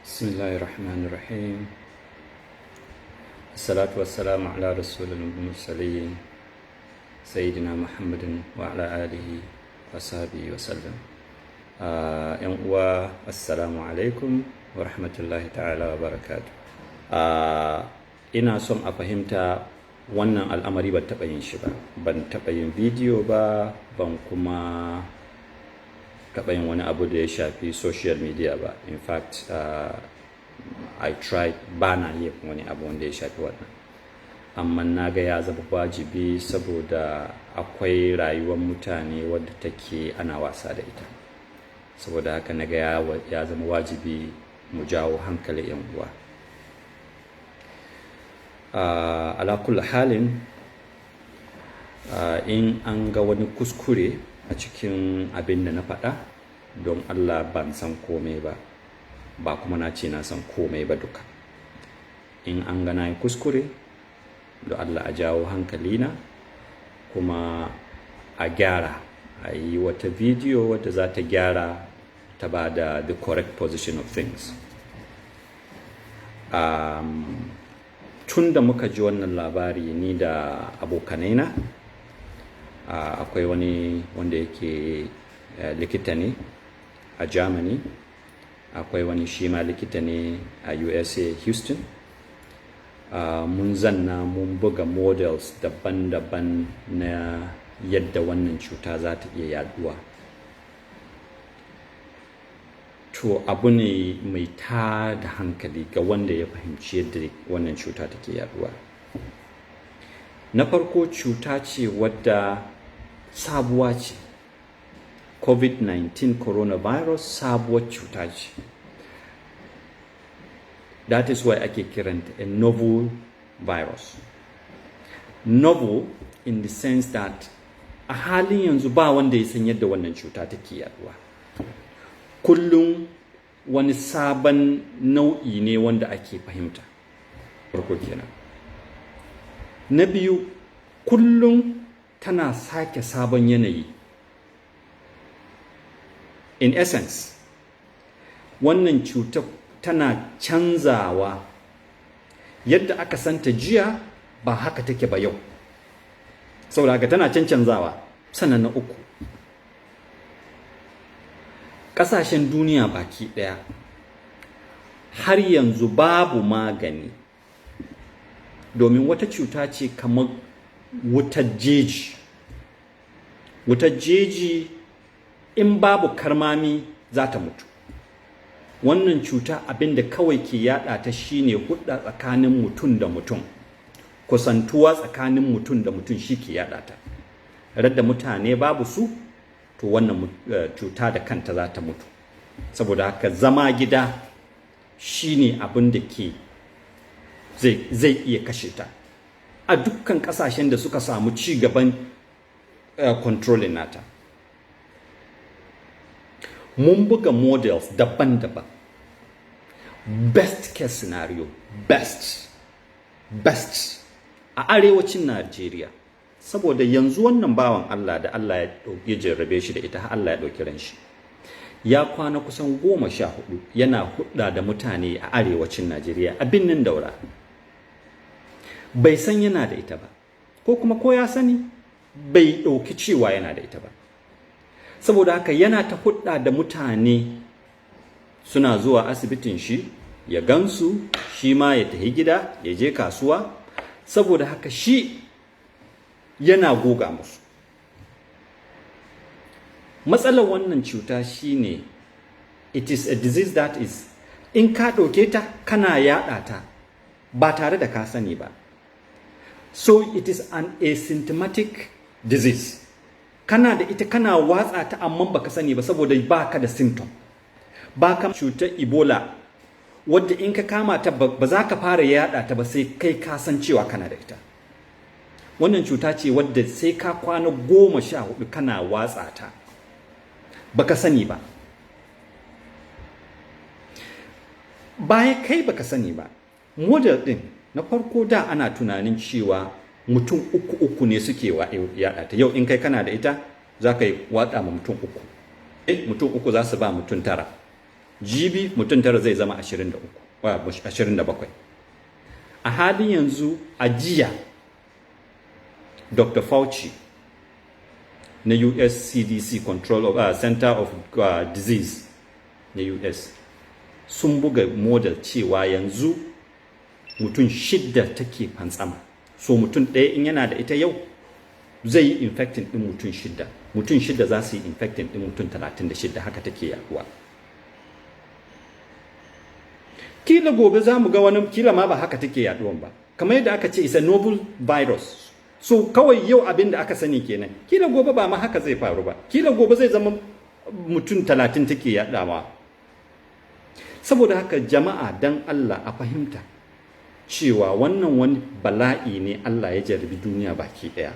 Bismillahirrahmanirrahim. Assalatu wassalamu ala rasulil mursalin sayyidina Muhammadin wa ala alihi wa sahbihi wa sallam. Yan uwa, assalamu alaikum wa rahmatullahi ta'ala wa barakatuh. Ina son a fahimta wannan al'amari ban taɓa yin shi ba, ban taɓa yin bidiyo ba, ban kuma taɓa yin wani abu da ya shafi social media ba. In fact, I tried, ba na yi wani abu wanda ya shafi wannan, amma na ga ya zama wajibi saboda akwai rayuwar mutane wadda take ana wasa da ita. Saboda haka na ga ya zama wajibi mu jawo hankali 'yan uwa. Ala kulli halin, in an ga wani kuskure a cikin abin da na faɗa, don Allah ban san komai ba, ba kuma na ce na san komai ba duka. In an ga na yi kuskure, don Allah a jawo hankalina kuma a gyara, a yi wata bidiyo wadda za ta gyara, ta ba da the correct position of things. Tun da muka ji wannan labari ni da abokanaina, akwai wani wanda yake likita ne a Germany, akwai wani shi ma likita ne a USA Houston. Mun zanna mun buga models daban-daban na yadda wannan cuta za ta iya yaduwa. To abu ne mai tada hankali ga wanda ya fahimci yadda wannan cuta take yaduwa. Na farko, cuta ce wadda sabuwa ce. COVID-19 coronavirus sabuwar cuta ce. That is why ake kiranta a novel virus. Novel in the sense that a halin yanzu ba wanda ya san yadda wannan cuta take yaduwa. Kullum wani sabon nau'i ne wanda ake fahimta. Farko kenan. Na biyu, kullum tana sake sabon yanayi. In essence, wannan cutar tana canzawa. Yadda aka santa jiya ba haka take ba yau. Saboda haka tana canzawa. Sannan na uku, ƙasashen duniya baki ɗaya har yanzu babu magani, domin wata cuta ce kamar wutar jeji. Wutar jeji in babu karmami za ta mutu. Wannan cuta abinda kawai ke yada ta shine hudda tsakanin mutum da mutum, kusantuwa tsakanin mutum da mutum shi ke yada ta. Radda mutane babu su, to wannan cuta da kanta za ta mutu. Saboda haka zama gida shine abin da ke zai iya kashe ta. A dukkan kasashen da suka samu ci gaban controlling nata, mun buga models daban-daban. Best case scenario, best a arewacin Najeriya. Saboda yanzu wannan bawan Allah da Allah ya jarrabe shi da ita, har Allah ya ɗauki ran shi, ya kwana kusan 14 yana hudda da mutane a arewacin Najeriya, a Birnin Daura. Bai san yana da ita ba, ko kuma ko ya sani bai ɗauki cewa yana da ita ba. Saboda haka yana ta hudda da mutane, suna zuwa asibitin shi ya gansu, shi ma ya tafi gida, ya je kasuwa. Saboda haka shi yana goga musu. Matsalar wannan cuta shine it is a disease that is, in ka ɗauke ta kana yaɗa ta ba tare da ka sani ba. So it is an asymptomatic disease. Kana da ita kana watsa ta amma baka sani ba, saboda baka da symptom. Baka cutar Ebola wadda in ka kama ta ba za ka fara yaɗa ta ba sai kai ka san cewa kana da ita. Wannan cuta ce wadda sai ka kwana 14 kana watsa ta baka sani ba. Baya kai baka sani ba, model din na farko da ana tunanin cewa mutum uku ne suke yaɗa ta. Yau in kai kana da ita za ka yi watsa ma mutum 3. Mutum 3 za su ba mutum 9. jibi mutum tara zai zama 27. A halin yanzu a jiya Dr. Fauci na US CDC Center of Disease na US sun buga model cewa yanzu mutum 6 take fantsama. So mutum ɗaya in yana da ita yau zai yi infecting ɗin mutum 6. Mutum 6 za su yi infecting ɗin mutum 36, haka take yaduwa. Kila gobe za mu ga wani, kila ma ba haka take yaduwan ba. Kamar yadda aka ce is a novel virus. So kawai yau abin da aka sani kenan. Kila gobe ba ma haka zai faru ba. Kila gobe zai zama mutum 30 take yadawa. Saboda haka jama'a dan Allah a fahimta cewa wannan wani bala'i ne Allah ya jarrabi duniya baki daya.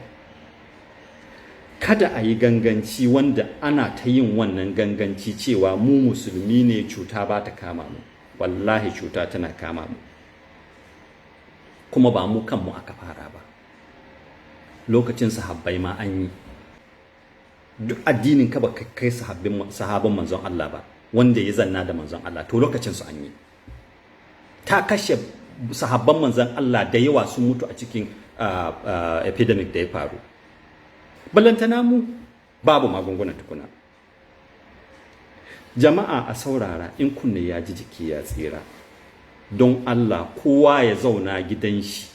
Kada a yi ganganci wanda ana ta yin wannan ganganci cewa mu musulmi ne cuta ba ta kama mu. Wallahi cuta tana kama mu. Kuma ba mu kanmu aka fara ba. Lokacin sahabbai ma an yi. Duk addinin ka ba kai sahabban manzon Allah ba, wanda ya zanna da manzon Allah, to lokacin su an yi. Ta kashe sahabban manzon Allah da yawa sun mutu a cikin epidemic da ya faru. Ballantana mu babu magungunan tukuna. Jama'a a saurara, in kunne ya ji jiki ya tsira. Don Allah kowa ya zauna gidan shi.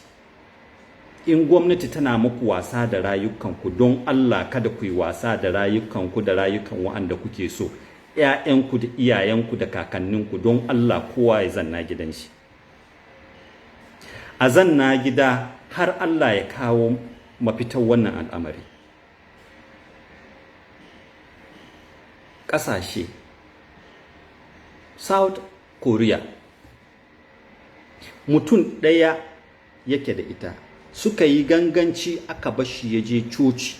In gwamnati tana muku wasa da rayukanku, don Allah kada ku yi wasa da rayukanku da rayukan wa'anda kuke so. ‘Ya'yanku da iyayenku da kakanninku, don Allah kowa ya zanna gidan shi. A zanna gida har Allah ya kawo mafitar wannan al'amari. Ƙasashe South Korea, mutum ɗaya yake da ita, suka yi ganganci aka bashi ya je coci.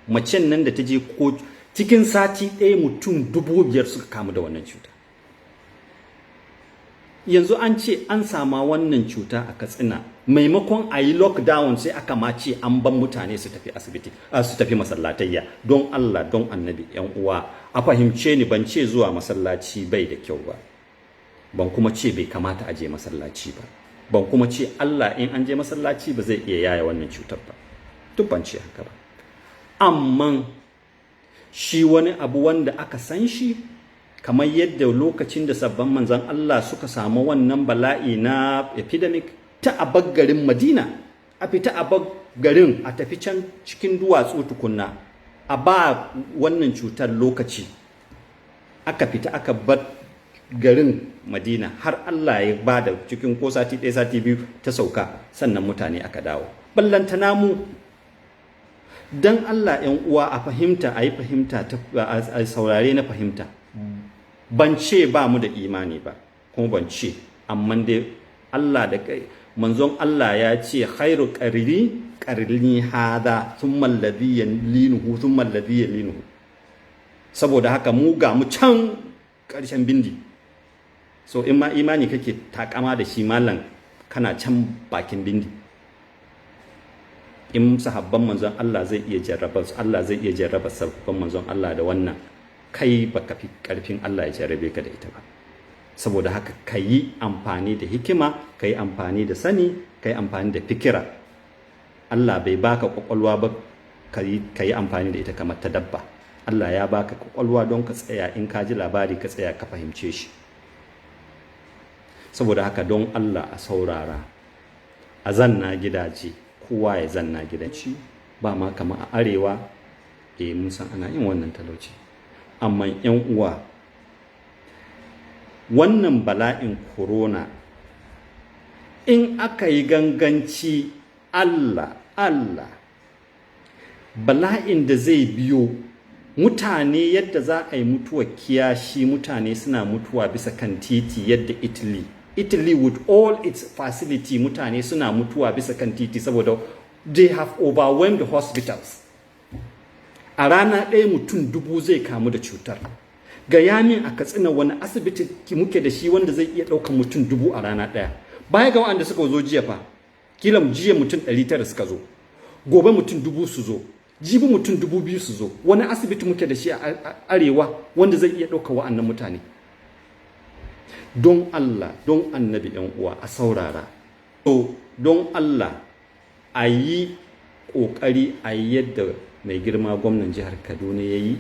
Macen nan da ta je coci cikin sati ɗaya mutum 5,000 suka kamu da wannan cuta. Yanzu an ce an sama wannan cuta a Katsina, maimakon a yi lockdown sai aka ma ce an ban mutane su tafi asibiti, su tafi masallatayya. Don Allah, don Annabi, ‘yan uwa, a fahimce ni, ban ce zuwa masallaci bai da kyau ba, ban kuma ce bai kamata a je masallaci ba, ban kuma ce Allah in an je masallaci ba zai iya yaya wannan cutar ba, duk ban ce haka ba. Amma shi wani abu wanda aka san shi, kamar yadda lokacin da sabban manzan Allah suka samu wannan bala'i na epidemic, ta abar garin Madina, a fita abar garin a tafi can cikin duwatsu tukunna, a ba wannan cutar lokaci, aka fita aka bar garin Madina har Allah ya ba da cikin ko sati ɗaya sati biyu ta sauka, sannan mutane aka dawo. Ballantana mu, dan Allah ‘yan uwa a fahimta, a yi fahimta, a saurare na fahimta. Ban ce ba mu da imani ba, kuma ban ce, amma dai Allah da kai manzon Allah ya ce khairu qarni hada thumma alladhi yalinuhu thumma alladhi yalinuhu. Saboda haka mu ga mu can ƙarshen bindi. So in ma imani kake takama da shi mallan, kana can bakin bindi. In sahabban manzon Allah zai iya jarraba sahabban manzon Allah da wannan, kai baka fi karfin Allah ya jarrabe ka da ita ba. Saboda haka ka yi amfani da hikima, ka yi amfani da sani, ka yi amfani da fikira. Allah bai baka kwakwalwa ba ka yi amfani da ita kamar ta dabba. Allah ya baka kwakwalwa don ka tsaya, in ka ji labari ka tsaya ka fahimce shi. Saboda haka don Allah a saurara, a zanna gidaje, kowa ya zanna gidanci. Ba ma kama a arewa, mun san ana yin wannan talauci. Amma ‘yan uwa, wannan bala'in corona, in aka yi ganganci, Allah, bala'in da zai biyo mutane, yadda za a yi mutuwa kiyashi, mutane suna mutuwa bisa kan titi, yadda Italy with all its facility, mutane suna mutuwa bisa kan titi saboda they have overwhelmed the hospitals. A rana ɗaya mutum 1000 zai kamu da cutar. Ga yamin a Katsina wani asibiti muke da shi wanda zai iya ɗaukar mutum 1000 a rana ɗaya. Baya ga waɗanda suka zo jiya fa, kila jiya mutum 900 suka zo, gobe mutum 1000 su zo, jibi mutum 2000 su zo. Wani asibiti muke da shi a arewa wanda zai iya ɗaukar wa'annan mutane. don Allah don annabi yan uwa a saurara, to don Allah a yi ƙoƙari a yi yadda mai girma gwamnan jihar Kaduna ya yi.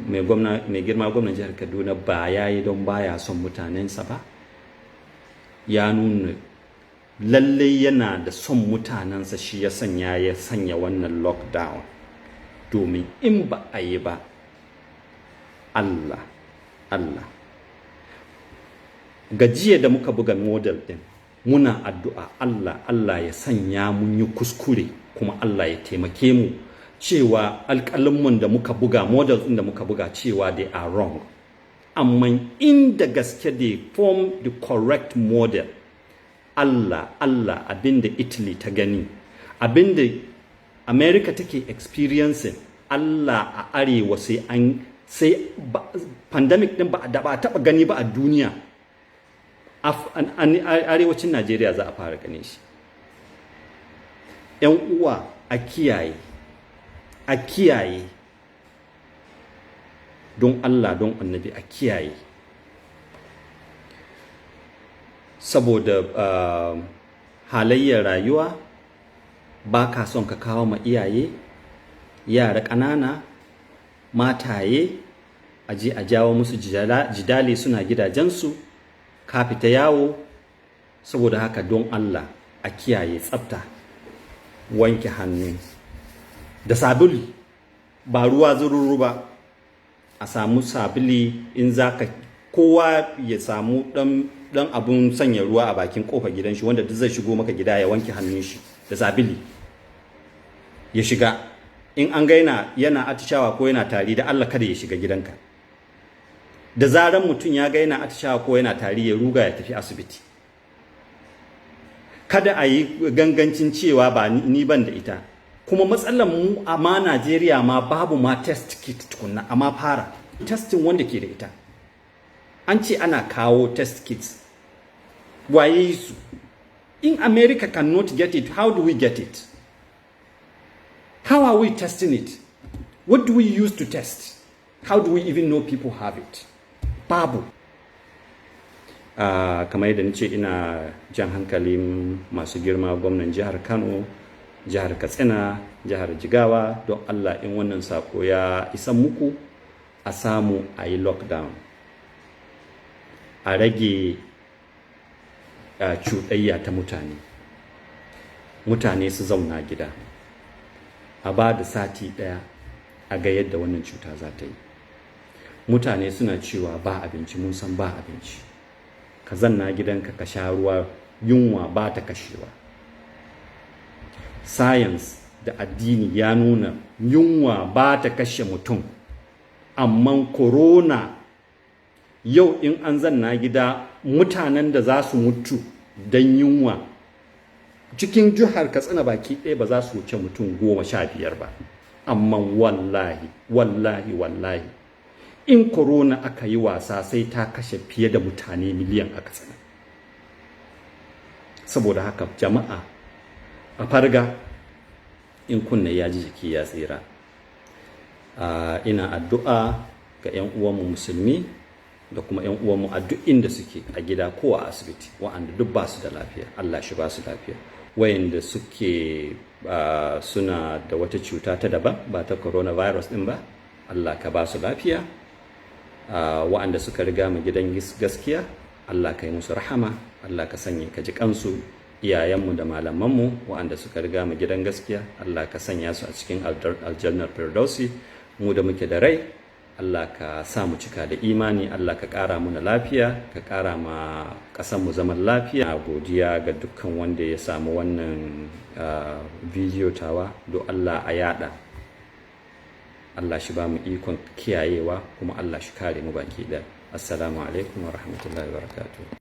Mai girma gwamnan jihar Kaduna ba ya yi don baya son mutanensa ba, ya nuna lallai yana da son mutanensa, shi ya sanya wannan lockdown, domin in ba a yi ba Allah gajiya da muka buga model din muna addu'a Allah ya sanya mun yi kuskure, kuma Allah ya taimake mu cewa alƙalinmu da muka buga, models din da muka buga cewa they are wrong, amma inda gaske they form the correct model. Allah abinda Italy ta gani, abinda America take experiencing, Allah a arewa sai pandemic din ba taba gani ba a duniya, arewacin Najeriya za a fara gane shi. Yan uwa a kiyaye don Allah don annabi a kiyaye, saboda halayyar rayuwa ba ka son ka kawo ma iyaye, yara ƙanana, mataye a je a jawo musu jidali suna gidajensu, ka fita yawo. Saboda haka don Allah a kiyaye tsafta, wanke hannu da sabuli, ba ruwa zururu ba, a samu sabuli. In zaka kowa ya samu dan abun sanya ruwa a bakin kofar gidan shi, wanda duk zai shigo maka gida ya wanke hannun shi da sabili ya shiga. In an ga yana atishawa ko yana tari, da Allah kada ya shiga gidanka. Da zaran mutum ya ga yana atishawa ko yana tari, ya ruga ya tafi asibiti. Kada a yi gangancin cewa ba ni ban da ita. Kuma matsalar mu a Najeriya ma babu ma test kit tukunna, amma fara testing wanda ke da ita. An ce ana kawo test kits, waye su? In America cannot get it, how do we get it? How are we testing it? What do we use to test? How do we even know people have it? Babu. Kamar yadda nace, ina jan hankalin masu girma gwamnan jihar Kano, jihar Katsina, jihar Jigawa, don Allah in wannan sako ya isa muku, a samu a yi lockdown, a rage cuɗayya ta mutane su zauna gida, a ba da sati ɗaya a ga yadda wannan cuta za ta yi. Mutane suna cewa ba abinci, mun san ba abinci, ka zanna gidanka ka sha ruwa, yunwa ba ta kashewa. Science da addini ya nuna yunwa ba ta kashe mutum, amma corona yau in an zanna gida, mutanen da za su mutu don yunwa cikin jihar Katsina baki ɗaya ba za su wuce mutum 15 ba. Amma wallahi in corona aka yi wasa sai ta kashe fiye da mutane miliyan a Katsina. Saboda haka jama'a a farga, in kunne ya ji jiki ya tsira. Ina addu'a ga 'yan uwanmu musulmi da kuma 'yan uwanmu a duk inda suke, a gida ko a asibiti, wa'anda duk ba su da lafiya, Allah shi ba su lafiya. Wayanda suke suna da wata cuta ta daban, ba ta coronavirus din ba, Allah ka ba su lafiya. Wa'anda suka riga mu gidan gaskiya, Allah ka yi musu rahama, Allah ka sanya ka ji kansu. Iyayenmu da malamanmu wa'anda suka riga mu gidan gaskiya, Allah ka sanya su a cikin aljannar firdausi. Mu da muke da rai, Allah ka sa mu cika da imani, Allah ka ƙara muna lafiya, ka ƙara ma ƙasarmu zaman lafiya. Godiya ga dukkan wanda ya samu wannan bidiyo tawa, do Allah a yada. Allah shi ba mu ikon kiyayewa, kuma Allah shi kare mu baki ɗaya. Assalamu alaikum wa rahmatullahi wa barakatuh.